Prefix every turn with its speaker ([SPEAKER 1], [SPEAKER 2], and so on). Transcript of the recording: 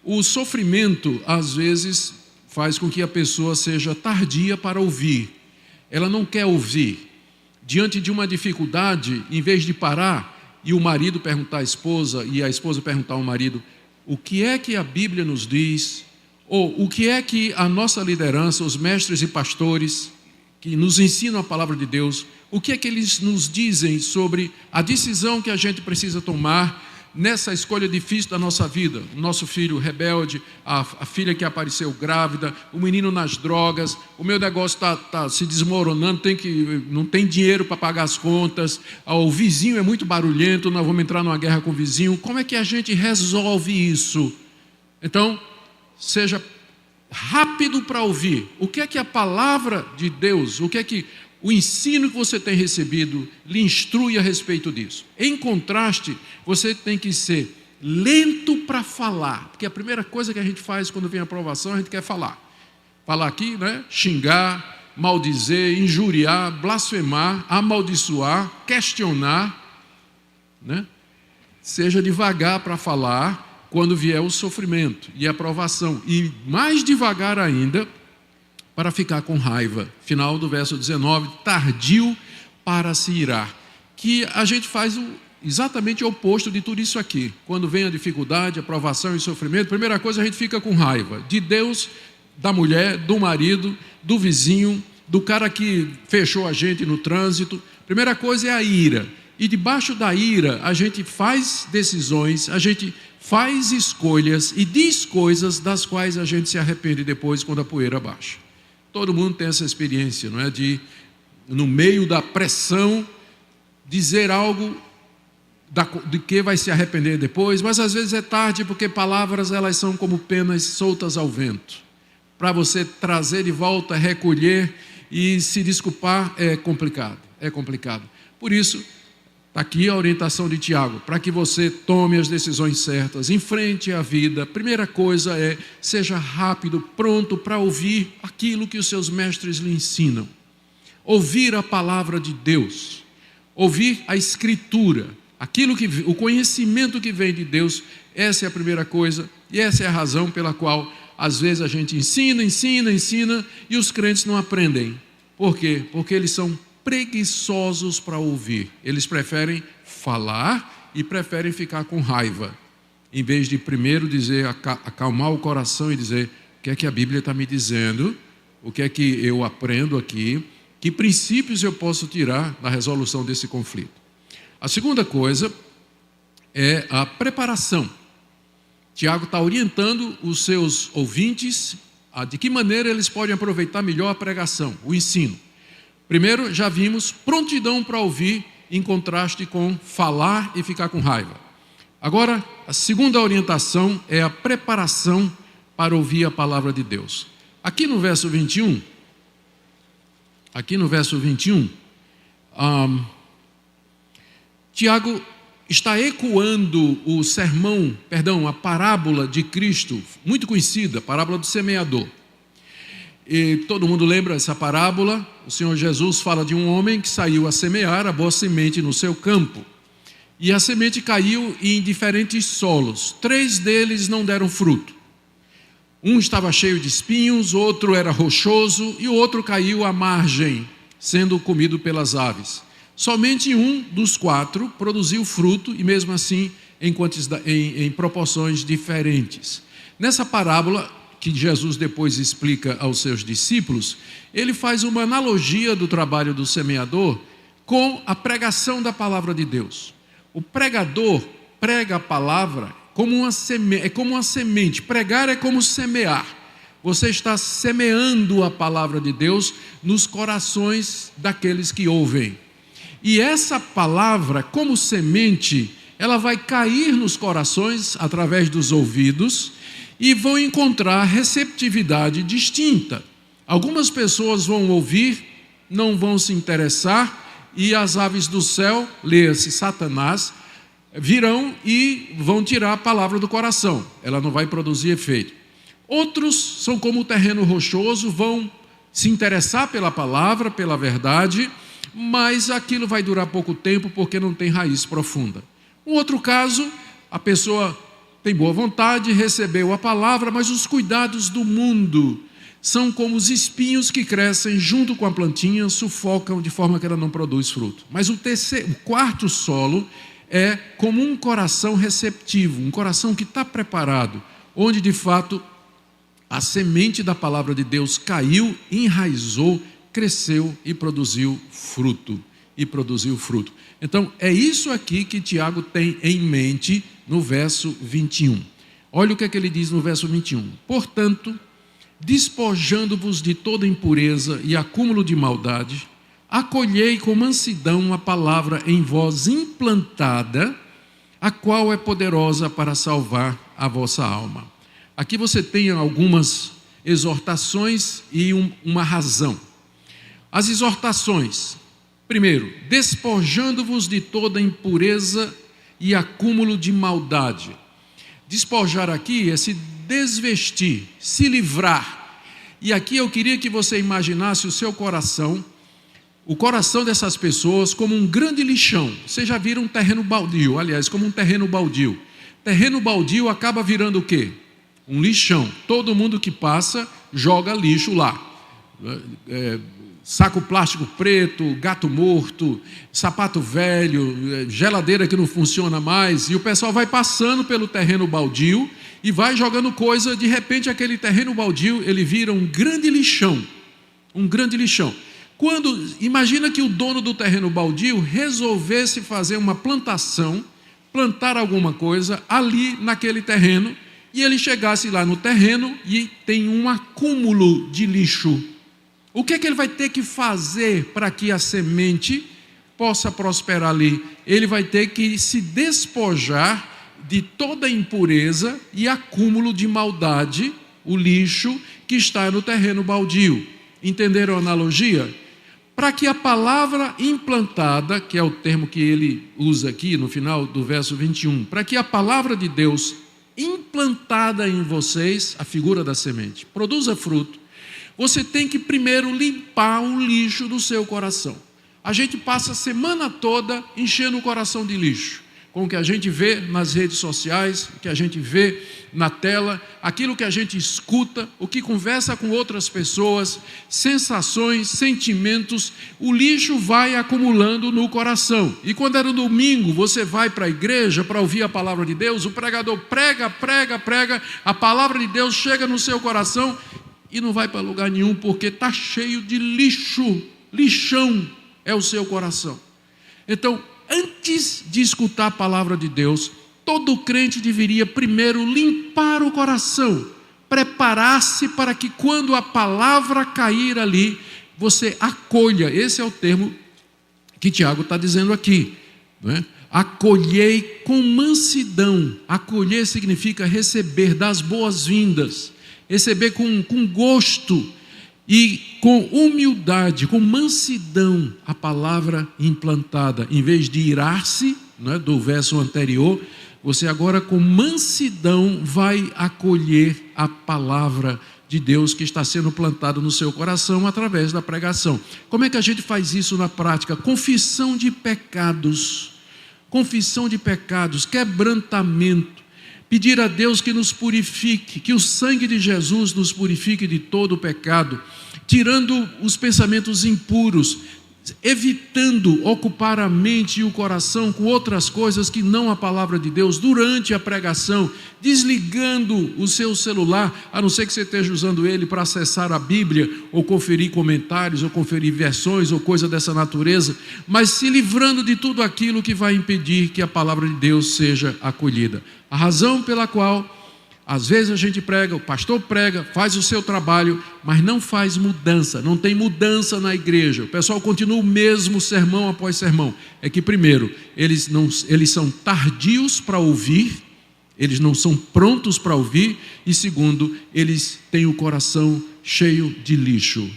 [SPEAKER 1] O sofrimento, às vezes, faz com que a pessoa seja tardia para ouvir. Ela não quer ouvir. Diante de uma dificuldade, em vez de parar e o marido perguntar à esposa e a esposa perguntar ao marido: o que é que a Bíblia nos diz? Ou o que é que a nossa liderança, os mestres e pastores que nos ensinam a palavra de Deus, o que é que eles nos dizem sobre a decisão que a gente precisa tomar nessa escolha difícil da nossa vida? O nosso filho rebelde, a filha que apareceu grávida, o menino nas drogas, o meu negócio está se desmoronando, não tem dinheiro para pagar as contas, o vizinho é muito barulhento, nós vamos entrar numa guerra com o vizinho. Como é que a gente resolve isso? Então, seja rápido para ouvir. O que é que a palavra de Deus, o que é que o ensino que você tem recebido lhe instrui a respeito disso? Em contraste, você tem que ser lento para falar, porque a primeira coisa que a gente faz quando vem a aprovação, a gente quer falar. Falar aqui, né? Xingar, maldizer, injuriar, blasfemar, amaldiçoar, questionar, né? Seja devagar para falar quando vier o sofrimento e a aprovação, e mais devagar ainda para ficar com raiva. Final do verso 19, tardio para se irar. Que a gente faz exatamente o oposto de tudo isso aqui. Quando vem a dificuldade, a provação e sofrimento, primeira coisa, a gente fica com raiva de Deus, da mulher, do marido, do vizinho, do cara que fechou a gente no trânsito. Primeira coisa é a ira. E debaixo da ira, a gente faz decisões, a gente faz escolhas e diz coisas das quais a gente se arrepende depois quando a poeira baixa. Todo mundo tem essa experiência, não é? De, no meio da pressão, dizer algo de que vai se arrepender depois, mas às vezes é tarde, porque palavras, elas são como penas soltas ao vento. Para você trazer de volta, recolher e se desculpar é complicado, Por isso, está aqui a orientação de Tiago, para que você tome as decisões certas, enfrente a vida. Primeira coisa é, seja rápido, pronto para ouvir aquilo que os seus mestres lhe ensinam. Ouvir a palavra de Deus, ouvir a Escritura, o conhecimento que vem de Deus. Essa é a primeira coisa, e essa é a razão pela qual, às vezes, a gente ensina, e os crentes não aprendem. Por quê? Porque eles são preguiçosos para ouvir. Eles preferem falar e preferem ficar com raiva, em vez de primeiro dizer, acalmar o coração e dizer: o que é que a Bíblia está me dizendo, o que é que eu aprendo aqui, que princípios eu posso tirar da resolução desse conflito. A segunda coisa é a preparação. Tiago está orientando os seus ouvintes de que maneira eles podem aproveitar melhor a pregação, o ensino. Primeiro, já vimos prontidão para ouvir, em contraste com falar e ficar com raiva. Agora, a segunda orientação é a preparação para ouvir a palavra de Deus. Aqui no verso 21, Tiago está ecoando a parábola de Cristo, muito conhecida, a parábola do semeador. E todo mundo lembra essa parábola. O Senhor Jesus fala de um homem que saiu a semear a boa semente no seu campo. E a semente caiu em diferentes solos. 3 deles não deram fruto. Um estava cheio de espinhos, outro era rochoso e o outro caiu à margem, sendo comido pelas aves. Somente um dos 4 produziu fruto, e mesmo assim em proporções diferentes. Nessa parábola, que Jesus depois explica aos seus discípulos, ele faz uma analogia do trabalho do semeador com a pregação da palavra de Deus. O pregador prega a palavra como uma semente. Pregar é como semear. Você está semeando a palavra de Deus nos corações daqueles que ouvem. E essa palavra, como semente, ela vai cair nos corações através dos ouvidos e vão encontrar receptividade distinta. Algumas pessoas vão ouvir, não vão se interessar, e as aves do céu, leia-se Satanás, virão e vão tirar a palavra do coração. Ela não vai produzir efeito. Outros são como o terreno rochoso, vão se interessar pela palavra, pela verdade, mas aquilo vai durar pouco tempo porque não tem raiz profunda. Um outro caso, a pessoa tem boa vontade, recebeu a palavra, mas os cuidados do mundo são como os espinhos que crescem junto com a plantinha, sufocam de forma que ela não produz fruto. Mas o quarto solo é como um coração receptivo, um coração que está preparado, onde de fato a semente da palavra de Deus caiu, enraizou, cresceu e produziu fruto. Então, é isso aqui que Tiago tem em mente no verso 21. Olha o que é que ele diz no verso 21. Portanto, despojando-vos de toda impureza e acúmulo de maldade, acolhei com mansidão a palavra em vós implantada, a qual é poderosa para salvar a vossa alma. Aqui você tem algumas exortações e uma razão. As exortações: primeiro, despojando-vos de toda impureza e acúmulo de maldade. Despojar aqui é se desvestir, se livrar. E aqui eu queria que você imaginasse o seu coração, o coração dessas pessoas como um grande lixão. Vocês já viram um terreno baldio, aliás, como um terreno baldio. Terreno baldio acaba virando o quê? Um lixão. Todo mundo que passa joga lixo lá. Saco plástico preto, gato morto, sapato velho, geladeira que não funciona mais, e o pessoal vai passando pelo terreno baldio e vai jogando coisa. De repente aquele terreno baldio, ele vira um grande lixão, imagina que o dono do terreno baldio resolvesse fazer uma plantação, plantar alguma coisa ali naquele terreno, e ele chegasse lá no terreno e tem um acúmulo de lixo. O que é que ele vai ter que fazer para que a semente possa prosperar ali? Ele vai ter que se despojar de toda impureza e acúmulo de maldade, o lixo que está no terreno baldio. Entenderam a analogia? Para que a palavra implantada, que é o termo que ele usa aqui no final do verso 21, para que a palavra de Deus implantada em vocês, a figura da semente, produza fruto, você tem que primeiro limpar o lixo do seu coração. A gente passa a semana toda enchendo o coração de lixo, com o que a gente vê nas redes sociais, o que a gente vê na tela, aquilo que a gente escuta, o que conversa com outras pessoas, sensações, sentimentos. O lixo vai acumulando no coração. E quando é no domingo, você vai para a igreja para ouvir a palavra de Deus, o pregador prega, a palavra de Deus chega no seu coração e não vai para lugar nenhum, porque está cheio de lixo. Lixão é o seu coração. Então, antes de escutar a palavra de Deus, todo crente deveria primeiro limpar o coração, preparar-se para que quando a palavra cair ali, você acolha. Esse é o termo que Tiago está dizendo aqui, não é? Acolhei com mansidão. Acolher significa receber, dar as boas-vindas, receber com gosto e com humildade, com mansidão, a palavra implantada. Em vez de irar-se, né, do verso anterior, você agora com mansidão vai acolher a palavra de Deus que está sendo plantada no seu coração através da pregação. Como é que a gente faz isso na prática? Confissão de pecados, quebrantamento. Pedir a Deus que nos purifique, que o sangue de Jesus nos purifique de todo o pecado, tirando os pensamentos impuros, evitando ocupar a mente e o coração com outras coisas que não a palavra de Deus durante a pregação, desligando o seu celular, a não ser que você esteja usando ele para acessar a Bíblia, ou conferir comentários, ou conferir versões, ou coisa dessa natureza, mas se livrando de tudo aquilo que vai impedir que a palavra de Deus seja acolhida. A razão pela qual às vezes a gente prega, o pastor prega, faz o seu trabalho, mas não faz mudança, não tem mudança na igreja. O pessoal continua o mesmo sermão após sermão. É que primeiro, eles são tardios para ouvir, eles não são prontos para ouvir, e segundo, eles têm o coração cheio de lixo.